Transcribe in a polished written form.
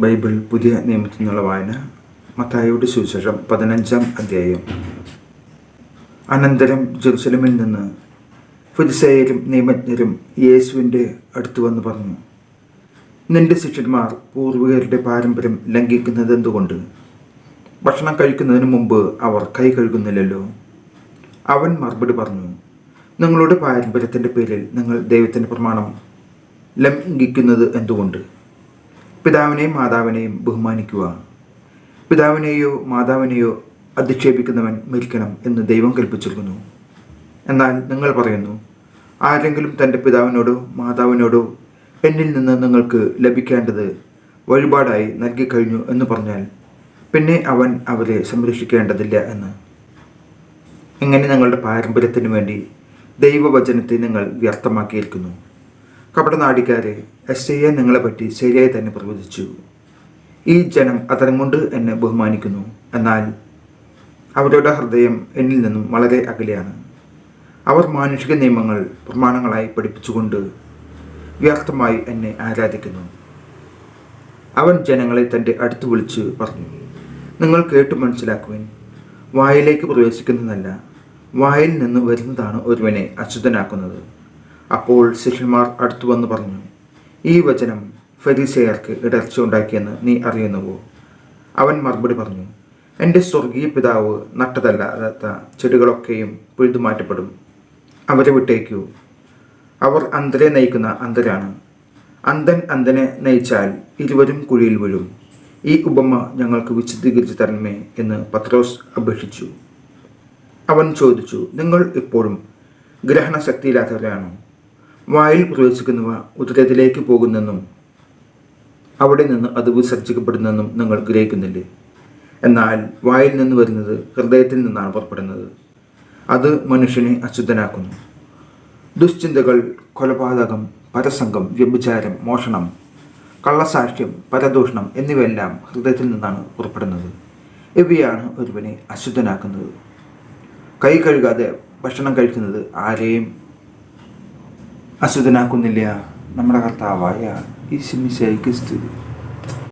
Bible പുതിയ നിയമത്തിൽ നിന്നുള്ള വായന. മത്തായിയുടെ സുവിശേഷം 15-ാം അധ്യായം. അനന്തരം ജെറുസലേമിൽ നിന്ന് ഫരിസേയരും നിയമജ്ഞരും യേശുവിൻ്റെ അടുത്ത് വന്ന് പറഞ്ഞു, നിന്റെ ശിഷ്യന്മാർ പൂർവികരുടെ പാരമ്പര്യം ലംഘിക്കുന്നത് എന്തുകൊണ്ട്? ഭക്ഷണം കഴിക്കുന്നതിന് മുമ്പ് അവർ കൈ കഴുകുന്നില്ലല്ലോ. അവൻ മറുപടി പറഞ്ഞു, നിങ്ങളുടെ പാരമ്പര്യത്തിൻ്റെ പേരിൽ നിങ്ങൾ ദൈവത്തിൻ്റെ പ്രമാണം ലംഘിക്കുന്നത് എന്തുകൊണ്ട്? പിതാവിനെയും മാതാവിനെയും ബഹുമാനിക്കുക. പിതാവിനെയോ മാതാവിനെയോ അധിക്ഷേപിക്കുന്നവൻ മരിക്കണം എന്ന് ദൈവം കൽപ്പിച്ചിരിക്കുന്നു. എന്നാൽ നിങ്ങൾ പറയുന്നു, ആരെങ്കിലും തൻ്റെ പിതാവിനോടോ മാതാവിനോടോ എന്നിൽ നിന്ന് നിങ്ങൾക്ക് ലഭിക്കേണ്ടത് വഴിപാടായി നൽകിക്കഴിഞ്ഞു എന്ന് പറഞ്ഞാൽ പിന്നെ അവൻ അവരെ സംരക്ഷിക്കേണ്ടതില്ല എന്ന്. ഇങ്ങനെ നിങ്ങളുടെ പാരമ്പര്യത്തിന് വേണ്ടി ദൈവവചനത്തെ നിങ്ങൾ വ്യർത്ഥമാക്കിയിരിക്കുന്നു. കപടനാടിക്കാരെ, യെശയ്യാ നിങ്ങളെപ്പറ്റി ശരിയായി തന്നെ പ്രവചിച്ചു. ഈ ജനം അതരം കൊണ്ട് എന്നെ ബഹുമാനിക്കുന്നു, എന്നാൽ അവരുടെ ഹൃദയം എന്നിൽ നിന്നും വളരെ അകലെയാണ്. അവർ മാനുഷിക നിയമങ്ങൾ പ്രമാണങ്ങളായി പഠിപ്പിച്ചുകൊണ്ട് വ്യർത്ഥമായി എന്നെ ആരാധിക്കുന്നു. അവൻ ജനങ്ങളെ തൻ്റെ അടുത്ത് വിളിച്ച് പറഞ്ഞു, നിങ്ങൾ കേട്ടു മനസ്സിലാക്കുവിൻ. വായിലേക്ക് പ്രവേശിക്കുന്നതല്ല, വായിൽ നിന്ന് വരുന്നതാണ് ഒരുവനെ അശുദ്ധനാക്കുന്നത്. അപ്പോൾ ശിഷ്യന്മാർ അടുത്തു വന്ന് പറഞ്ഞു, ഈ വചനം ഫരിസേയർക്ക് ഇടർച്ച ഉണ്ടാക്കിയെന്ന് നീ അറിയുന്നുവോ? അവൻ മറുപടി പറഞ്ഞു, എൻ്റെ സ്വർഗീയ പിതാവ് നട്ടതല്ലാത്ത ചെടികളൊക്കെയും പിഴുതു മാറ്റപ്പെടും. അവരെ വിട്ടേക്കൂ. അവർ അന്ധരെ നയിക്കുന്ന അന്ധരാണ്. അന്ധൻ അന്ധനെ നയിച്ചാൽ ഇരുവരും കുഴിയിൽ വീഴും. ഈ ഉപമ ഞങ്ങൾക്ക് വിശദീകരിച്ചു തരണമേ എന്ന് പത്രോസ് അപേക്ഷിച്ചു. അവൻ ചോദിച്ചു, നിങ്ങൾ ഇപ്പോഴും ഗ്രഹണശക്തിയില്ലാത്തവരാണോ? വായിൽ പ്രവേശിക്കുന്നവ ഉദരത്തിലേക്ക് പോകുന്നെന്നും അവിടെ നിന്ന് അത് വിസർജിക്കപ്പെടുന്നെന്നും നിങ്ങൾ ഗ്രഹിക്കുന്നില്ലേ? എന്നാൽ വായിൽ നിന്ന് വരുന്നത് ഹൃദയത്തിൽ നിന്നാണ് പുറപ്പെടുന്നത്. അത് മനുഷ്യനെ അശുദ്ധനാക്കുന്നു. ദുശ്ചിന്തകൾ, കൊലപാതകം, പരസംഗം, വ്യഭിചാരം, മോഷണം, കള്ളസാക്ഷ്യം, പരദൂഷണം എന്നിവയെല്ലാം ഹൃദയത്തിൽ നിന്നാണ് പുറപ്പെടുന്നത്. ഇവയാണ് ഒരുവനെ അശുദ്ധനാക്കുന്നത്. കൈ കഴുകാതെ ഭക്ഷണം കഴിക്കുന്നത് ആരെയും അശുദ്ധനാക്കുന്നില്ല. നമ്മുടെ കർത്താവായ ഈശോ മിശിഹായ്ക്ക് സ്തുതി.